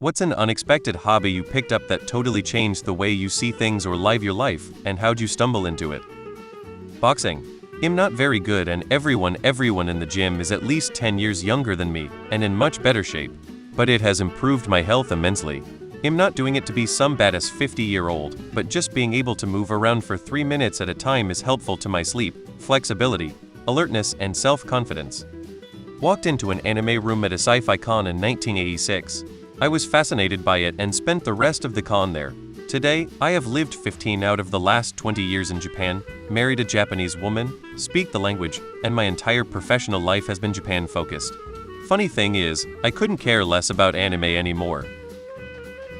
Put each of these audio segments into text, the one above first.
What's an unexpected hobby you picked up that totally changed the way you see things or live your life, and how'd you stumble into it? Boxing. I'm not very good, and everyone in the gym is at least 10 years younger than me and in much better shape. But it has improved my health immensely. I'm not doing it to be some badass 50-year-old, but just being able to move around for 3 minutes at a time is helpful to my sleep, flexibility, alertness, and self-confidence. Walked into an anime room at a sci-fi con in 1986. I was fascinated by it and spent the rest of the con there. Today, I have lived 15 out of the last 20 years in Japan, married a Japanese woman, speak the language, and my entire professional life has been Japan-focused. Funny thing is, I couldn't care less about anime anymore.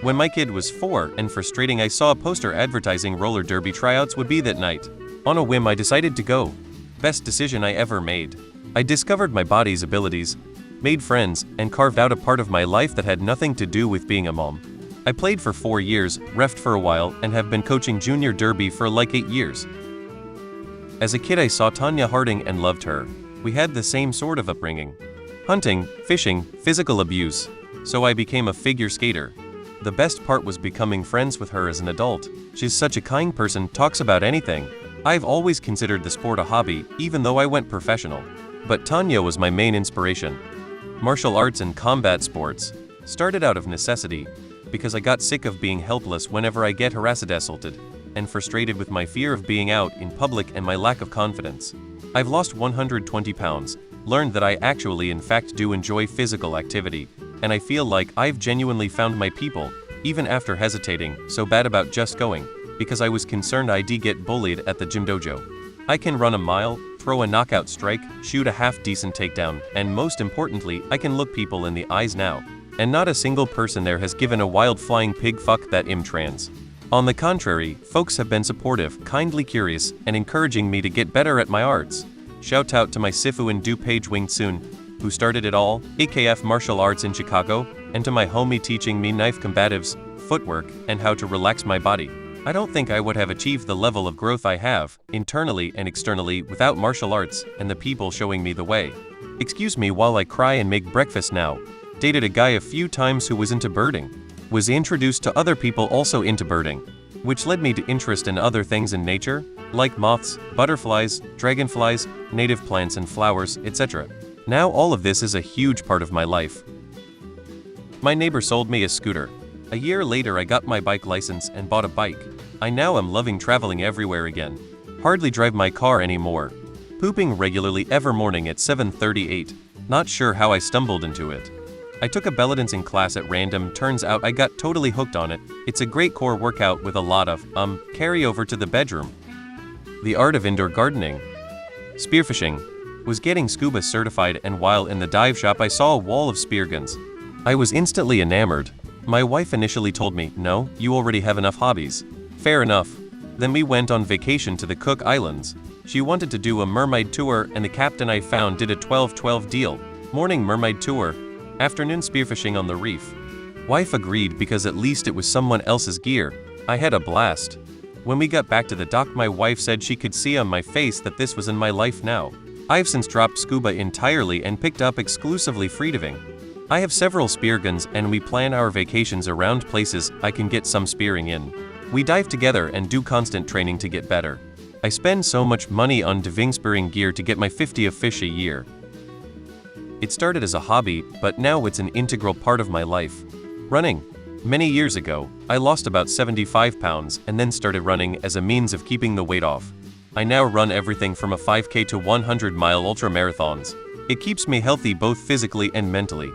When my kid was 4 and frustrating, I saw a poster advertising roller derby tryouts would be that night. On a whim, I decided to go. Best decision I ever made. I discovered my body's abilities, made friends, and carved out a part of my life that had nothing to do with being a mom. I played for 4 years, refed for a while, and have been coaching junior derby for like 8 years. As a kid, I saw Tanya Harding and loved her. We had the same sort of upbringing. Hunting, fishing, physical abuse. So I became a figure skater. The best part was becoming friends with her as an adult. She's such a kind person, talks about anything. I've always considered the sport a hobby, even though I went professional. But Tanya was my main inspiration. Martial arts and combat sports. Started out of necessity, because I got sick of being helpless whenever I get harassed, assaulted, and frustrated with my fear of being out in public and my lack of confidence. I've lost 120 pounds, learned that I actually in fact do enjoy physical activity, and I feel like I've genuinely found my people, even after hesitating so bad about just going, because I was concerned I'd get bullied at the gym dojo. I can run a mile, throw a knockout strike, shoot a half-decent takedown, and most importantly, I can look people in the eyes now. And not a single person there has given a wild flying pig fuck that I'm trans. On the contrary, folks have been supportive, kindly curious, and encouraging me to get better at my arts. Shout out to my Sifu in DuPage Wing Tsun, who started it all, AKF Martial Arts in Chicago, and to my homie teaching me knife combatives, footwork, and how to relax my body. I don't think I would have achieved the level of growth I have, internally and externally, without martial arts and the people showing me the way. Excuse me while I cry and make breakfast now. Dated a guy a few times who was into birding. Was introduced to other people also into birding, which led me to interest in other things in nature, like moths, butterflies, dragonflies, native plants and flowers, etc. Now all of this is a huge part of my life. My neighbor sold me a scooter. A year later I got my bike license and bought a bike. I now am loving traveling everywhere again. Hardly drive my car anymore. Pooping regularly every morning at 7:38. Not sure how I stumbled into it. I took a bellydancing class at random, turns out I got totally hooked on it. It's a great core workout with a lot of, carry over to the bedroom. The art of indoor gardening. Spearfishing. Was getting scuba certified, and while in the dive shop I saw a wall of spear guns. I was instantly enamored. My wife initially told me, no, you already have enough hobbies. Fair enough. Then we went on vacation to the Cook Islands. She wanted to do a mermaid tour, and the captain I found did a 12-12 deal. Morning mermaid tour, afternoon spearfishing on the reef. Wife agreed because at least it was someone else's gear. I had a blast. When we got back to the dock, my wife said she could see on my face that this was in my life now. I've since dropped scuba entirely and picked up exclusively freediving. I have several spear guns, and we plan our vacations around places I can get some spearing in. We dive together and do constant training to get better. I spend so much money on diving spearing gear to get my 50 of fish a year. It started as a hobby, but now it's an integral part of my life. Running. Many years ago, I lost about 75 pounds and then started running as a means of keeping the weight off. I now run everything from a 5K to 100-mile ultramarathons. It keeps me healthy both physically and mentally.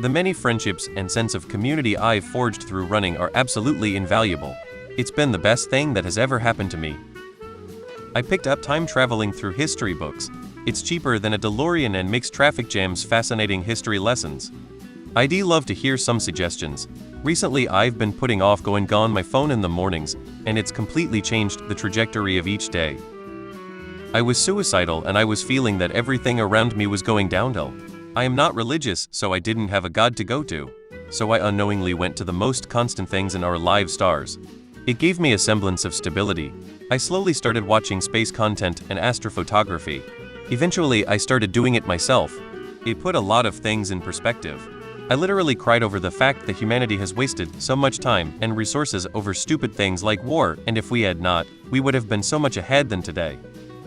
The many friendships and sense of community I've forged through running are absolutely invaluable. It's been the best thing that has ever happened to me. I picked up time traveling through history books. It's cheaper than a DeLorean and makes traffic jams fascinating history lessons. I'd love to hear some suggestions. Recently I've been putting off going on my phone in the mornings, and it's completely changed the trajectory of each day. I was suicidal and I was feeling that everything around me was going downhill. I am not religious, so I didn't have a god to go to. So I unknowingly went to the most constant things in our lives, stars. It gave me a semblance of stability. I slowly started watching space content and astrophotography. Eventually I started doing it myself. It put a lot of things in perspective. I literally cried over the fact that humanity has wasted so much time and resources over stupid things like war, and if we had not, we would have been so much ahead than today.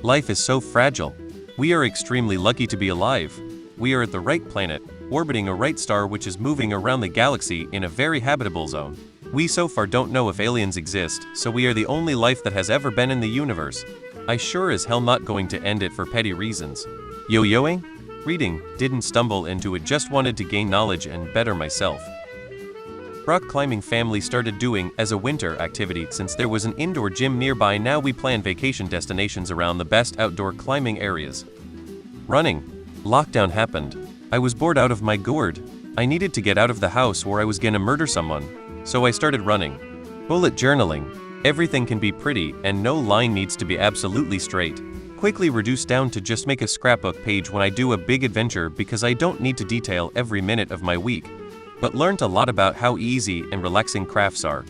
Life is so fragile. We are extremely lucky to be alive. We are at the right planet, orbiting a right star which is moving around the galaxy in a very habitable zone. We so far don't know if aliens exist, so we are the only life that has ever been in the universe. I sure as hell not going to end it for petty reasons. Yo-yoing? Reading, didn't stumble into it, just wanted to gain knowledge and better myself. Rock climbing family started doing as a winter activity since there was an indoor gym nearby. Now we plan vacation destinations around the best outdoor climbing areas. Running. Lockdown happened. I was bored out of my gourd. I needed to get out of the house or I was gonna murder someone. So I started running. Bullet journaling. Everything can be pretty and no line needs to be absolutely straight. Quickly reduce down to just make a scrapbook page when I do a big adventure because I don't need to detail every minute of my week, but learned a lot about how easy and relaxing crafts are.